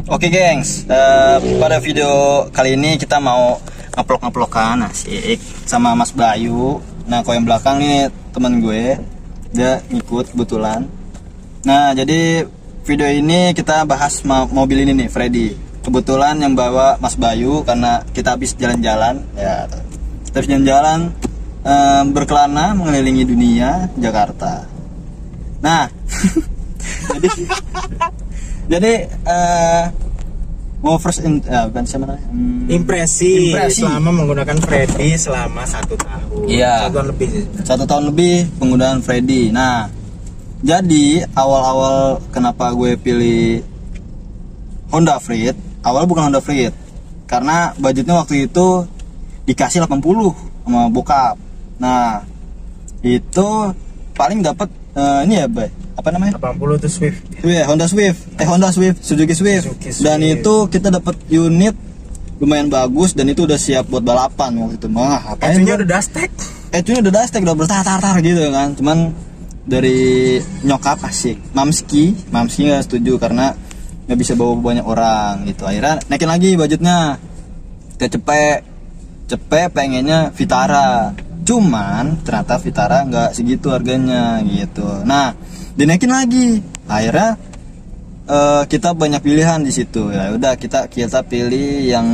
Oke gengs, pada video kali ini kita mau ngeplok-ngeplokan asik sama Mas Bayu. Nah kalau yang belakang nih temen gue, dia ngikut kebetulan. Nah jadi video ini kita bahas mobil ini nih, Freddy. Kebetulan yang bawa Mas Bayu karena kita habis jalan-jalan ya. Kita habis jalan-jalan berkelana mengelilingi dunia Jakarta. Nah jadi mau first impresi selama menggunakan Freddy selama 1 tahun. Iya. 1 tahun lebih sih. 1 tahun lebih penggunaan Freddy. Nah, jadi awal-awal kenapa gue pilih Honda Freed? Awal bukan Honda Freed, karena budgetnya waktu itu dikasih 80 sama bokap. Nah, itu paling dapat ini ya, Bay. Apa namanya? 80 tuh Swift. Iya, Honda Swift, Suzuki Swift. Dan itu kita dapat unit lumayan bagus dan itu udah siap buat balapan waktu itu. Mah, Ecunya udah dustek. Ecunya udah dustek, udah bertar-tar gitu kan. Cuman dari nyokap asik. Mamski nggak setuju karena nggak bisa bawa banyak orang gitu. Akhirnya naikin lagi budgetnya. Kita cepet pengennya Vitara. Cuman ternyata Vitara nggak segitu harganya gitu. Nah, dinaikin lagi. Akhirnya kita banyak pilihan di situ. Ya udah kita pilih yang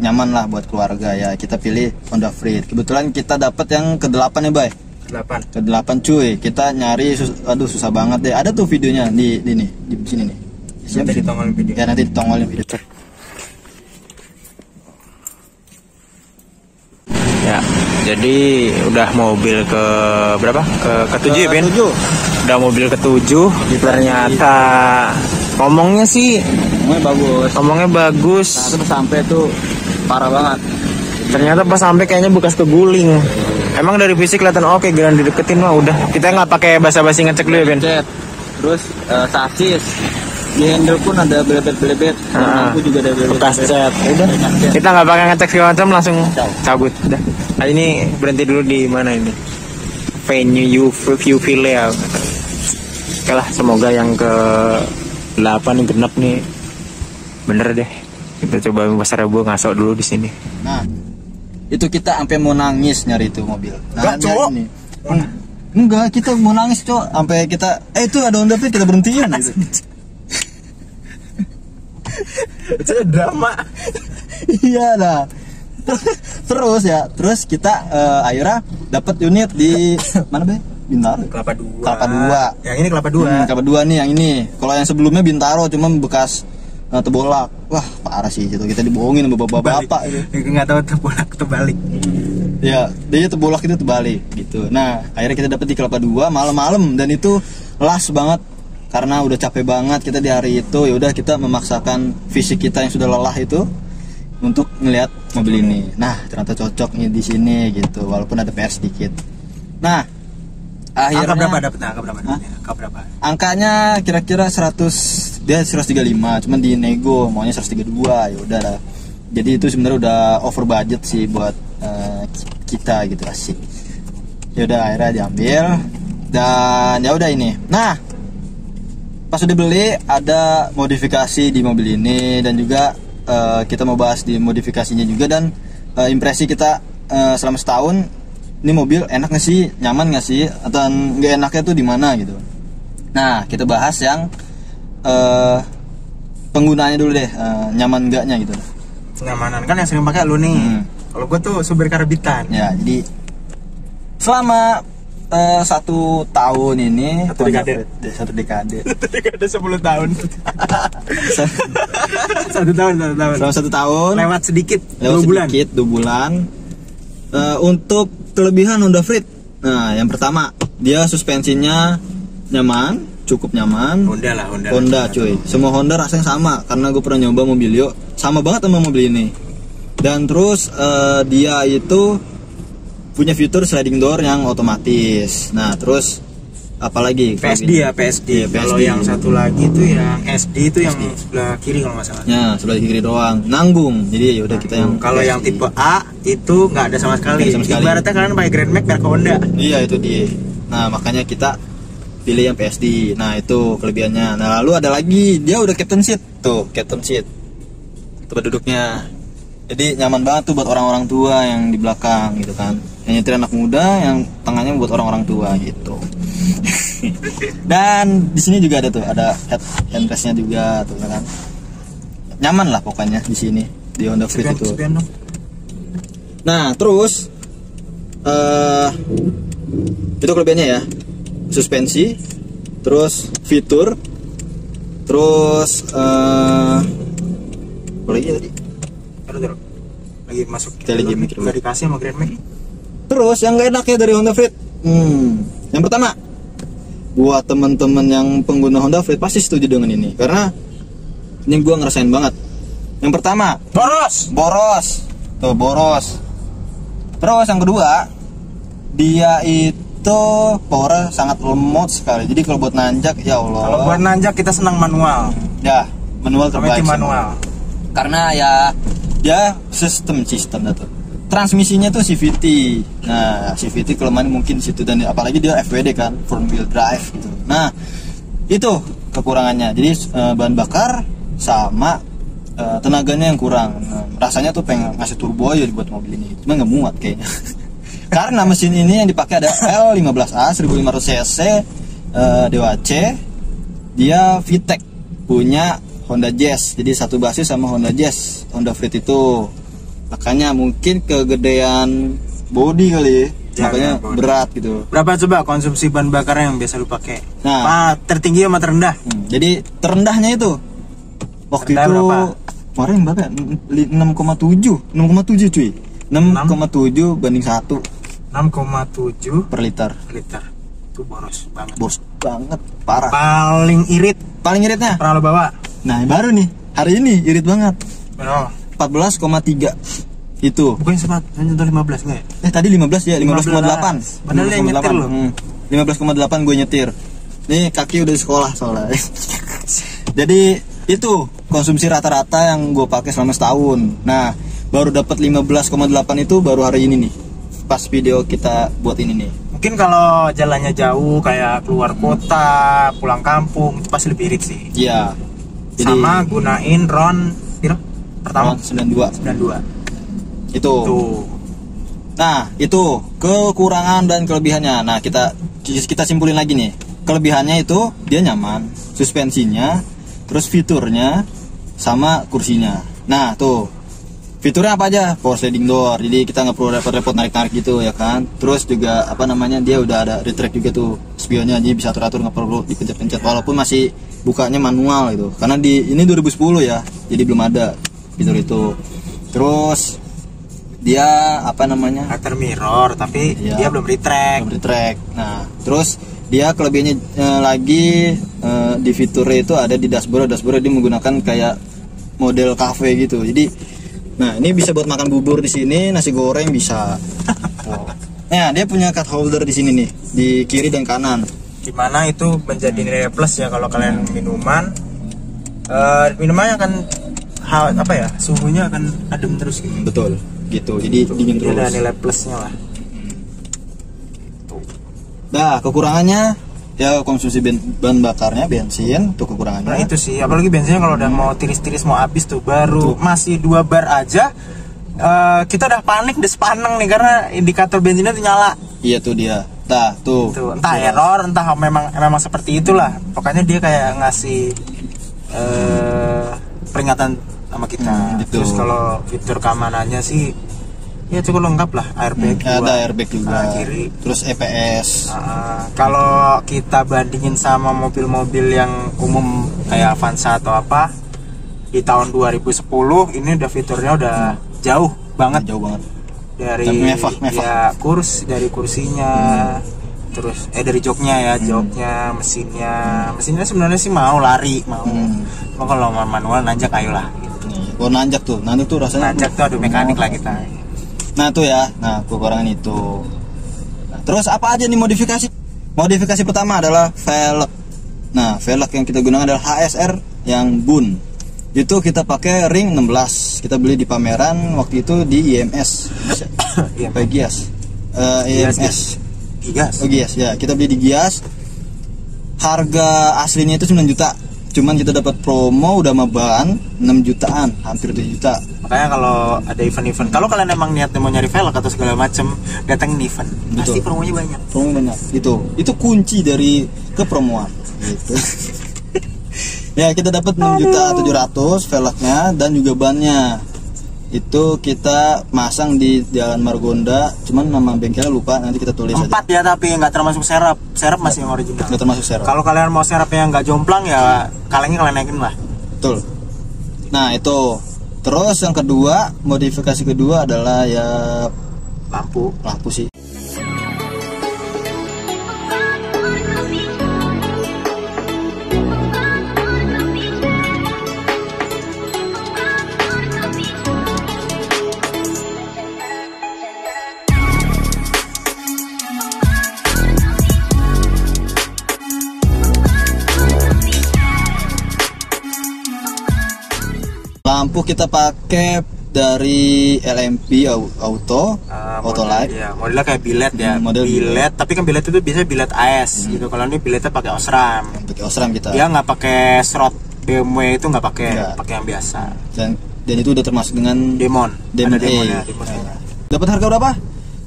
nyaman lah buat keluarga ya. Kita pilih Honda Freed. Kebetulan kita dapat yang ke-8 ya, Bay. Ke-8 cuy. Kita nyari susah banget deh. Ada tuh videonya di sini nih. Nanti ditongolin video. Ya nanti ditongolin video. Ya, jadi udah mobil ke berapa? Ke-7 ya, Ben? Udah mobil ke-7. Ternyata ngomongnya bagus. Nah, terus sampai tuh parah banget. Ternyata pas sampai kayaknya bekas keguling. Emang dari fisik kelihatan oke, giliran dideketin mah udah. Kita nggak pakai basa-basi ngecek dulu ya, Ben. Terus sasis di handle pun ada belebet-belebet. Aku juga ada belebet. Bekas cat. Udah. Kita nggak pakai ngecek segala macam, langsung cabut. Udah. Nah, ini berhenti dulu di mana ini? Venue Village ya. Oke lah, semoga yang ke-8 yang genap nih bener deh. Kita coba Pasar Rebo ngasok dulu di sini. Nah, itu kita sampai mau nangis nyari itu mobil. Nah, cowok. Enggak, kita mau nangis, Cok. Sampai kita itu ada Honda Fit, kita berhentiin gitu. Itu drama. Iya lah. Terus kita akhirnya dapat unit di mana, Be? Bintaro. Kelapa 2. Yang ini Kelapa 2. Kelapa 2 nih yang ini. Kalau yang sebelumnya Bintaro cuma bekas tebolak. Wah, parah sih itu. Kita dibohongin sama bapak-bapak gitu. Enggak tahu tebolak terbalik. Ya, dia tebolak itu terbalik gitu. Nah, akhirnya kita dapat di Kelapa 2 malam-malam dan itu las banget karena udah capek banget kita di hari itu. Ya udah kita memaksakan fisik kita yang sudah lelah itu untuk ngelihat mobil ini. Nah, ternyata cocok nih di sini gitu, walaupun ada PR sedikit. Nah, akhirnya angka berapa? Angkanya kira-kira 135, cuman di nego maunya 132. Ya udah lah. Jadi itu sebenarnya udah over budget sih buat kita gitu, asik. Ya udah akhirnya diambil dan ya udah ini. Nah, pas udah beli ada modifikasi di mobil ini dan juga kita mau bahas di modifikasinya juga dan impresi kita selama setahun. Ini mobil enak nggak sih, nyaman nggak sih, atau nggak enaknya tuh di mana gitu. Nah, kita bahas yang penggunaannya dulu deh, nyaman nggaknya gitu. Kenyamanan kan yang sering pakai lu nih. Kalau gue tuh supir karabitan. Ya, jadi selama 1 tahun ini Satu dekade. Satu dekade 10 tahun. 1 tahun. Selama 1 tahun Lewat sedikit 2 bulan. Untuk kelebihan Honda Freed. Nah, yang pertama, dia suspensinya nyaman, cukup nyaman. Honda cuy. Semua Honda rasanya sama karena gue pernah nyoba Mobilio, sama banget sama mobil ini. Dan terus dia itu punya fitur sliding door yang otomatis. Nah, terus apalagi PSD. Kalau yang satu lagi tuh yang SD itu yang sebelah kiri kalau nggak salah. Ya, sebelah kiri doang. Nanggung. Jadi ya udah kita yang kalau yang tipe A itu nggak ada sama sekali. Ibaratnya kalian pakai Grand Max biar ke Honda. Iya, itu dia. Nah, makanya kita pilih yang PSD. Nah itu kelebihannya. Nah lalu ada lagi, dia udah captain seat tuh, captain seat tempat duduknya. Jadi nyaman banget tuh buat orang-orang tua yang di belakang gitu kan. Yang nyetir anak muda, yang tengahnya buat orang-orang tua gitu. Dan di sini juga ada tuh, ada handrestnya juga tuh kan. Nyaman lah pokoknya di sini di Honda Fit itu. Nah terus itu kelebihannya ya, suspensi, terus fitur, terus apa lagi tadi? Lagi masuk kita lagi mikir nggak dikasih sama Grand Max. Terus yang gak enaknya dari Honda Fit, yang pertama, buat teman-teman yang pengguna Honda Fit pasti setuju dengan ini, karena ini gue ngerasain banget. Yang pertama, boros, tuh boros. Terus yang kedua, dia itu power sangat lemot sekali. Jadi kalau buat nanjak, ya Allah. Kalau buat nanjak kita senang manual. Ya, manual terbaik. Manual. Karena ya sistem tuh. Transmisinya tuh CVT. Nah, CVT kelemahan mungkin di situ, dan apalagi dia FWD kan, front wheel drive gitu. Nah, itu kekurangannya. Jadi bahan bakar sama tenaganya yang kurang. Nah, rasanya tuh pengen ngasih turbo aja buat mobil ini, cuma nggak muat kayaknya. Karena mesin ini yang dipakai ada L15A 1500 cc DWC. Dia VTEC, punya Honda Jazz. Jadi satu basis sama Honda Jazz, Honda Fit itu. Makanya mungkin kegedean body kali ya, makanya berat gitu. Berapa coba konsumsi bahan bakar yang biasa lu pakai? Nah, tertinggi sama terendah? Jadi terendahnya itu waktu terendah itu berapa? Kemarin berapa? 6,7 cuy. 6,7 banding 1 6,7 per liter. Itu boros banget. Boros banget, parah. Paling irit Iritnya pernah lo bawa? nah baru nih hari ini irit banget. Berapa? 14,3 itu. Bukan sempat nyentuh 15 enggak ya? Tadi 15 ya, 15,8. Padahal yang nyetir lo. 15,8 gue nyetir. Nih kaki udah di sekolah soalnya. Jadi itu konsumsi rata-rata yang gue pakai selama setahun. Nah, baru dapat 15,8 itu baru hari ini nih. Pas video kita buat ini nih. Mungkin kalau jalannya jauh kayak keluar kota, pulang kampung itu pasti lebih irit sih. Iya. Jadi sama gunain RON pertama 92. Itu. Tuh. Nah, itu kekurangan dan kelebihannya. Nah, kita simpulin lagi nih. Kelebihannya itu dia nyaman, suspensinya, terus fiturnya sama kursinya. Nah, tuh. Fiturnya apa aja? Power sliding door. Jadi kita nggak perlu repot-repot narik-narik gitu ya kan. Terus juga dia udah ada retract juga tuh spionnya, jadi bisa atur-atur, nggak perlu dipencet-pencet walaupun masih bukanya manual gitu. Karena ini 2010 ya. Jadi belum ada fitur itu. Terus dia After mirror tapi dia belum retract. Nah, terus dia kelebihannya lagi di fiturnya itu ada di dashboard dia menggunakan kayak model cafe gitu. Jadi nah, ini bisa buat makan bubur di sini, nasi goreng bisa. Nah, dia punya cup holder di sini nih, di kiri dan kanan. Dimana itu menjadi nilai plus ya kalau kalian minumannya akan suhunya akan adem terus gitu. Betul, gitu. Jadi dingin terus. Ada nilai plusnya lah. Nah, kekurangannya ya konsumsi bahan bakarnya bensin, tuh kekurangannya. Nah itu sih, apalagi bensinnya kalau udah mau tiris-tiris mau habis tuh baru masih 2 bar aja kita udah panik, udah sepaneng nih karena indikator bensinnya tuh nyala. Iya tuh dia. Nah, tuh. Entah error, entah memang seperti itulah. Pokoknya dia kayak ngasih peringatan sama kita. Gitu. Terus kalau fitur keamanannya sih ya cukup lengkap lah, airbag ada airbag juga, kiri. Terus EPS. Kalau kita bandingin sama mobil-mobil yang umum kayak Avanza atau apa di tahun 2010, ini udah fiturnya udah jauh banget dari mewah. Ya dari kursinya, terus dari joknya mesinnya sebenarnya sih mau lari Cuma kalau manual nanjak ayolah gitu. Kalau nanjak tuh rasanya nanjak tuh adu mekanik lah kita. Nah tuh ya, kekurangan itu. Nah, terus apa aja nih modifikasi? Modifikasi pertama adalah velg. Nah, velg yang kita gunakan adalah HSR yang Bun. Itu kita pakai ring 16. Kita beli di pameran waktu itu di IMS. IMS. IMS. Gias. Oh Gias ya, kita beli di Gias. harga aslinya itu 9 juta. Cuman kita dapat promo udah sama ban 6 jutaan, hampir 7 juta. Makanya kalau ada event-event, kalau kalian emang niatnya mau nyari velg atau segala macem, datangin event. Pasti Betul. promonya banyak. Promo banyak. Itu kunci dari kepromoan gitu. Ya, kita dapat 6.700.000 velgnya dan juga bannya. Itu kita masang di Jalan Margonda, cuman nama bengkelnya lupa, nanti kita tulis 4 aja. ya, tapi nggak termasuk serap. Serap masih yang original. Nggak termasuk serap. Kalau kalian mau serapnya yang nggak jomplang ya, kalengnya kalian naikin lah. Betul. Nah, itu. Terus yang kedua, modifikasi kedua adalah ya Lampu. lampu sih. Lampu kita pakai dari LMP Auto Light. Iya, modelnya kayak bilet ya. Model bilet, tapi kan bilet itu biasanya bilet AS gitu. Kalau ini biletnya pakai Osram. Pakai Osram kita. Dia nggak pakai slot BMW itu, nggak pakai, Nggak. pakai yang biasa. Dan itu udah termasuk dengan Demon. Demon Ada Demon A. ya, Demon A. Dapat harga berapa?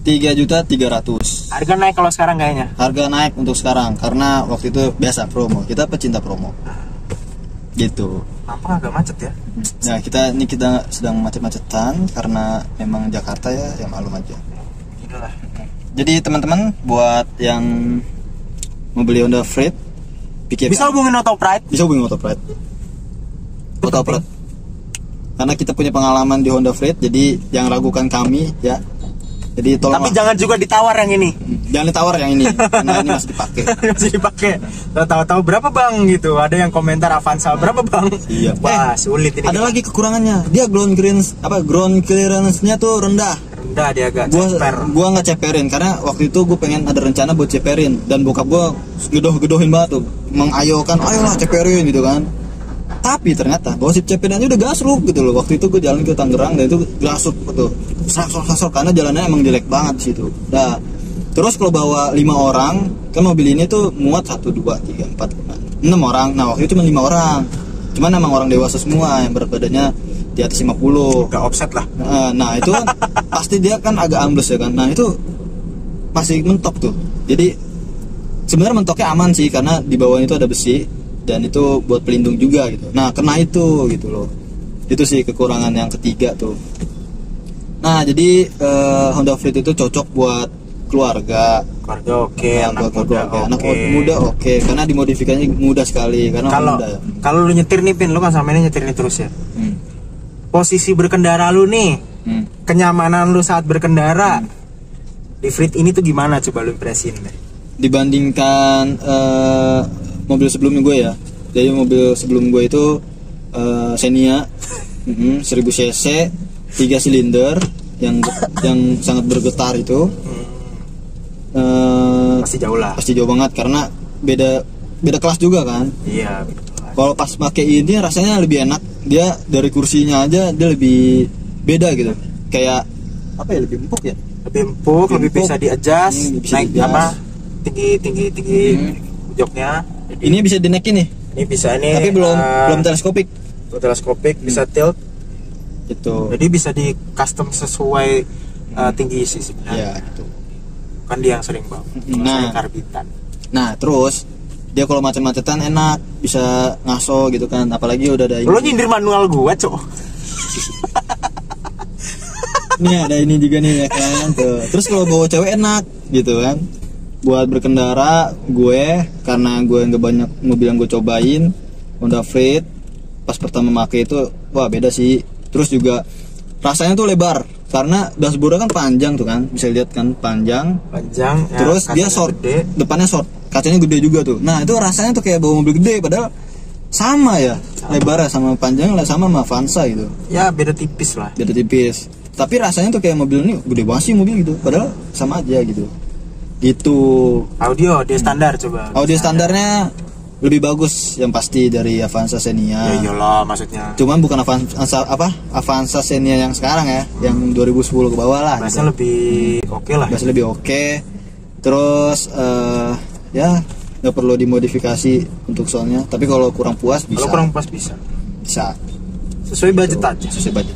3.300.000. Harga naik kalau sekarang kayaknya. Harga naik untuk sekarang karena waktu itu biasa promo. Kita pecinta promo. Gitu. Apa agak macet ya? Nah, kita sedang macet-macetan karena memang Jakarta ya malum aja. Inilah. Jadi teman-teman buat yang mau beli Honda Freed, pikirkan. Bisa hubungin Auto Pride. Bisa hubungi Auto Pride. Auto Pride. Karena kita punya pengalaman di Honda Freed, jadi jangan ragukan kami ya. Jadi tolong. Tapi jangan juga ditawar yang ini. Jangan ditawar yang ini karena ini masih dipakai. Masih dipakai. Tahu-tahu berapa bang gitu. Ada yang komentar Avanza berapa bang? Iya. Wah, sulit ini. Ada lagi kekurangannya. Dia ground clearance-nya tuh rendah. rendah dia agak ceper. Gua nggak ceperin karena waktu itu gue pengen ada rencana buat ceperin dan bokap gua gedohin banget tuh, mengayokan ayolah ceperin gitu kan. Tapi ternyata bawa sip ceperinannya udah gasruk gitu loh. Waktu itu gue jalan ke Tangerang dan itu gasruk tuh. Sasok karena jalannya emang jelek banget di situ. Nah, terus kalau bawa 5 orang, kan mobil ini tuh muat 1 2 3 4 5 6 orang. Nah, waktu itu cuma 5 orang. Cuman emang orang dewasa semua yang berat badannya di atas 50. Gak offset lah. Nah, itu kan pasti dia kan agak ambles ya kan. Nah, itu masih mentok tuh. Jadi sebenarnya mentoknya aman sih karena di bawahnya itu ada besi dan itu buat pelindung juga gitu. Nah, kena itu gitu loh. Itu sih kekurangan yang ketiga tuh. Nah, jadi Honda Freed itu cocok buat keluarga. Keluarga oke, anak muda oke. Karena dimodifikasinya mudah sekali karena kalau muda ya. Kalau lu nyetir nih Pin, lu kan sama ini nyetir ini terus ya. Posisi berkendara lu nih, kenyamanan lu saat berkendara di Freed ini tuh gimana, coba lu impresin deh. Dibandingkan mobil sebelumnya gue ya. Jadi mobil sebelum gue itu Xenia 1000 cc 3 silinder yang sangat bergetar itu. Pasti jauh lah. Pasti jauh banget karena beda kelas juga kan. Iya. Kalau pas pakai ini rasanya lebih enak. Dia dari kursinya aja dia lebih beda gitu. Kayak apa ya, lebih empuk ya? Lebih empuk, lebih bisa di-adjust, bisa naik di-adjust. apa? Tinggi joknya. Jadi, Ini bisa dinaikin nih. ini bisa ini. Tapi belum teleskopik teleskopik, bisa tilt. gitu. Jadi bisa di custom sesuai tinggi sih sebenarnya. Ya, gitu. Kan dia yang sering bawa. Nah. Karbitan. Nah, terus dia kalau macet-macetan enak, bisa ngaso gitu kan. Apalagi udah ada ini. Lo nyindir manual gua, Cok. Nih ada ini juga nih ya kan. Tuh. Terus kalau bawa cewek enak gitu kan. Buat berkendara gue karena gue nggak banyak mobil yang gue cobain, Honda Freed pas pertama pakai itu wah beda sih. Terus juga rasanya tuh lebar karena dashboardnya kan panjang tuh kan, bisa lihat kan panjang. Ya, Terus dia short, gede. depannya short, kacanya gede juga tuh. Nah itu rasanya tuh kayak bawa mobil gede padahal sama ya, lebarnya sama panjangnya sama Avanza gitu. Ya beda tipis lah. Beda tipis. Tapi rasanya tuh kayak mobil ini gede banget sih mobil gitu. Padahal sama aja gitu. Gitu. Audio dia standar coba. Audio standarnya lebih bagus yang pasti dari Avanza Xenia. Ya iyalah maksudnya. Cuman bukan Avanza Xenia yang sekarang ya, yang 2010 ke bawah lah. Bassnya lebih oke lah. Bassnya lebih oke. Terus ya nggak perlu dimodifikasi untuk soundnya. Tapi kalau kurang puas bisa. Kalau kurang puas bisa. Bisa. Sesuai budget aja. Sesuai budget.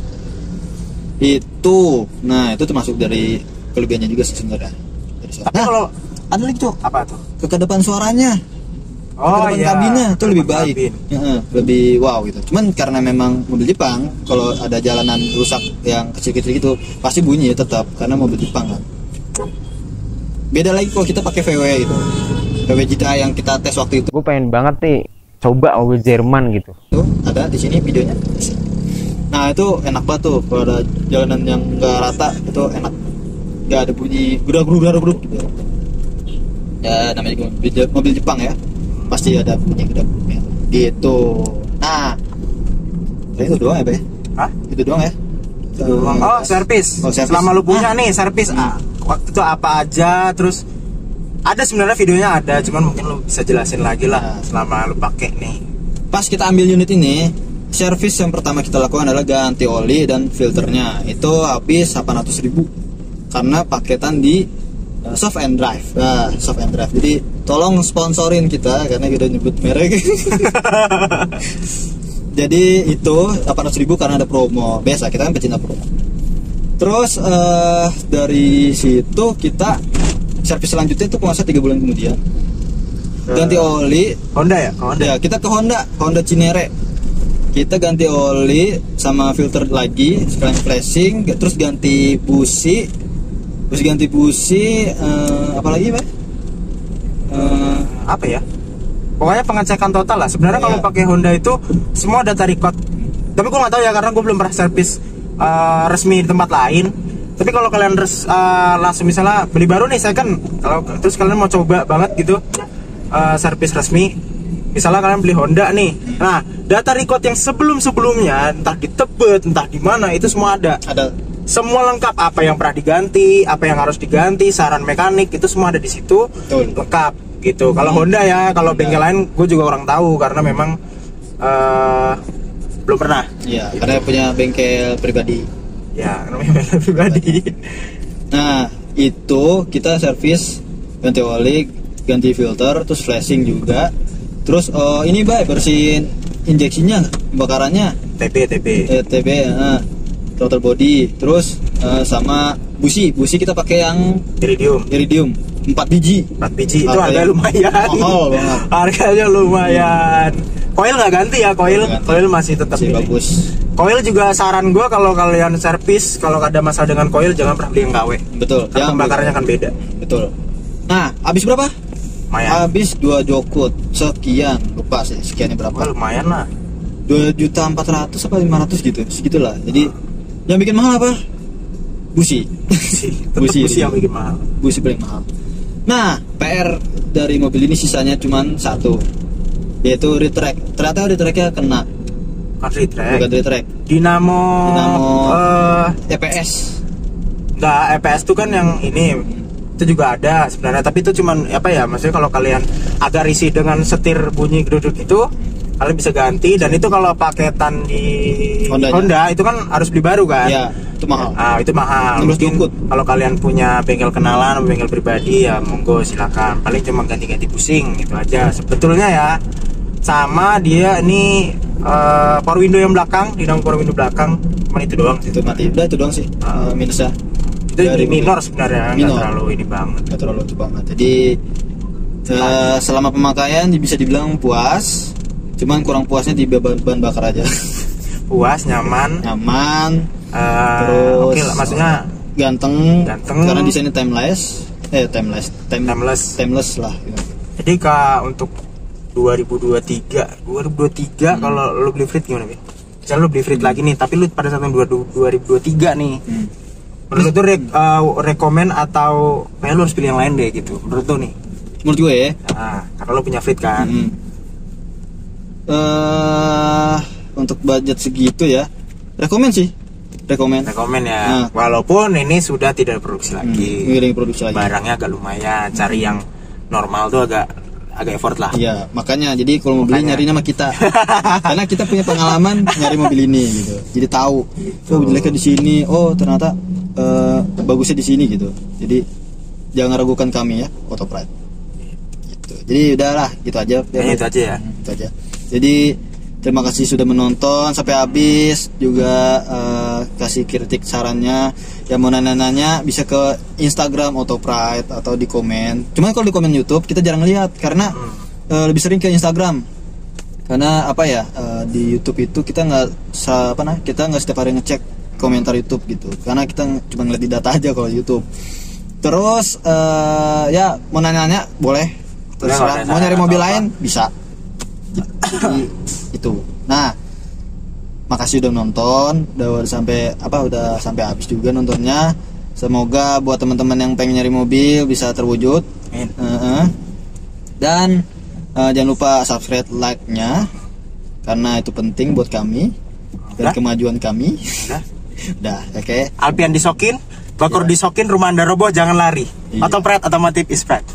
Itu, nah itu termasuk dari kelebihannya juga sih sebenarnya. Tapi kalau ada lagi Cuk, apa tuh? kekedapan suaranya, kekedapan kabinnya itu lebih baik, lebih wow gitu. Cuman karena memang mobil Jepang, kalau ada jalanan rusak yang kecil-kecil gitu pasti bunyi tetap karena mobil Jepang kan. Beda lagi kalau kita pakai VW gitu, VW GTI yang kita tes waktu itu. Gue pengen banget nih coba mobil Jerman gitu. Tuh ada di sini videonya. Nah itu enak banget tuh kalau ada jalanan yang nggak rata itu enak, nggak ada bunyi geruduk gitu. Ya namanya juga mobil Jepang ya, pasti ada bunyi geruduknya gitu. Nah itu doang ya Bay? Hah? Itu doang ya? Oh servis. Selama lu punya nih servis waktu itu apa aja, terus ada sebenarnya videonya ada, cuman mungkin lu bisa jelasin lagi lah selama lu pakai nih. Pas kita ambil unit ini, servis yang pertama kita lakukan adalah ganti oli dan filternya. Itu habis 800.000 karena paketan di soft and drive. Nah, soft and drive. Jadi tolong sponsorin kita karena kita nyebut merek. Jadi itu 800.000 karena ada promo. Biasa kita kan pecinta promo. Terus dari situ kita servis selanjutnya itu puasa 3 bulan kemudian. Ganti oli Honda ya? Honda. Ya, kita ke Honda Cinere. Kita ganti oli sama filter lagi, sekalian flashing, terus ganti busi. Apa lagi, Pak? Apa ya? Pokoknya pengecekan total lah. Sebenarnya kalau pakai Honda itu semua data record. Tapi gue nggak tahu ya karena gue belum pernah servis resmi di tempat lain. Tapi kalau kalian langsung misalnya beli baru nih second, kalau terus kalian mau coba banget gitu servis resmi, misalnya kalian beli Honda nih, nah data record yang sebelumnya entah di Tebet entah di mana itu semua ada semua lengkap, apa yang pernah diganti, apa yang harus diganti, saran mekanik itu semua ada di situ. Betul. Lengkap gitu. Kalau Honda ya, kalau bengkel lain gue juga kurang tahu karena memang belum pernah. Iya, gitu. Karena punya bengkel pribadi. Ya, namanya bengkel pribadi. Nah, itu kita servis, ganti oli, ganti filter, terus flashing juga. Terus ini Bay, bersihin injeksinya, pembakarannya. TB, throttle body, terus sama busi kita pakai yang iridium 4 biji itu harganya lumayan. Mahal banget. Harganya lumayan. Coil nggak ganti ya, coil masih tetap bagus. Coil juga saran gue kalau kalian servis, kalau ada masalah dengan coil jangan pernah beli yang KW. Betul. Karena pembakarannya kan beda. Betul. Nah, habis berapa? Lumayan. Habis 2 jokut sekian, lupa sih sekiannya berapa. Lumayan lah. 2.400.000 apa 500 gitu, segitulah. Jadi yang bikin mahal apa? Busi. Busi yang bikin mahal. Busi paling mahal. Nah, PR dari mobil ini sisanya cuma satu, yaitu retract. Ternyata retractnya kena. Bukan retract. Dinamo EPS. Enggak, EPS itu kan yang ini. Itu juga ada sebenarnya, tapi itu cuman apa ya? Maksudnya kalau kalian agak risih dengan setir bunyi geruduk itu, kalian bisa ganti. Dan itu kalau paketan di Honda itu kan harus beli baru kan? Iya, itu mahal. Ah, itu mahal. Mungkin kalau kalian punya bengkel kenalan, bengkel pribadi ya monggo silakan. Paling cuma ganti-ganti pusing itu aja sebetulnya ya. Sama dia ini power window yang belakang, dinamo power window belakang, cuma itu doang sih. Itu mati. Udah itu doang sih minusnya. Itu dari minor sebenarnya, nggak terlalu ini banget. Nggak terlalu itu banget. Jadi selama pemakaian bisa dibilang puas. Cuman kurang puasnya di bahan bakar aja. Puas, nyaman. Terus oke lah, maksudnya ganteng. Karena desainnya timeless lah gitu. Jadi untuk 2023 kalau lu beli Frit gimana nih? Misalnya lu beli Frit lagi nih, tapi lu pada saat yang 2023 nih. Menurut lu rekomen atau kayak lu harus pilih yang lain deh gitu. Menurut lu nih? Menurut gue ya. Nah, karena lu punya Frit kan. Untuk budget segitu ya, rekomen ya. Nah, walaupun ini sudah tidak produksi lagi. Barangnya agak lumayan, cari yang normal tuh agak effort lah. Iya, makanya jadi kalau mau beli nyari nama kita. Karena kita punya pengalaman nyari mobil ini gitu. Jadi tahu, oh jeleknya di sini, oh ternyata bagusnya di sini gitu. Jadi jangan ragukan kami ya, Autopride. Gitu. Jadi udahlah gitu aja. Itu aja ya. Itu aja. Jadi terima kasih sudah menonton sampai habis, juga kasih kritik sarannya. Yang mau nanya-nanya bisa ke Instagram Autopride atau di komen. Cuman kalau di komen YouTube kita jarang lihat karena lebih sering ke Instagram. Karena apa ya, di YouTube itu kita nggak setiap hari ngecek komentar YouTube gitu. Karena kita cuma ngeliat di data aja kalau YouTube. Terus ya mau nanya-nanya boleh. Terserah. Mau nyari mobil lain bisa. Jadi itu. Nah, makasih udah nonton, udah sampai habis juga nontonnya. Semoga buat teman-teman yang pengen nyari mobil bisa terwujud. Dan jangan lupa subscribe, like-nya karena itu penting buat kami dan kemajuan kami. Udah, oke. Alpian disokin, Bakor disokin, rumah Anda roboh, jangan lari. Autopride, otomotif is pride.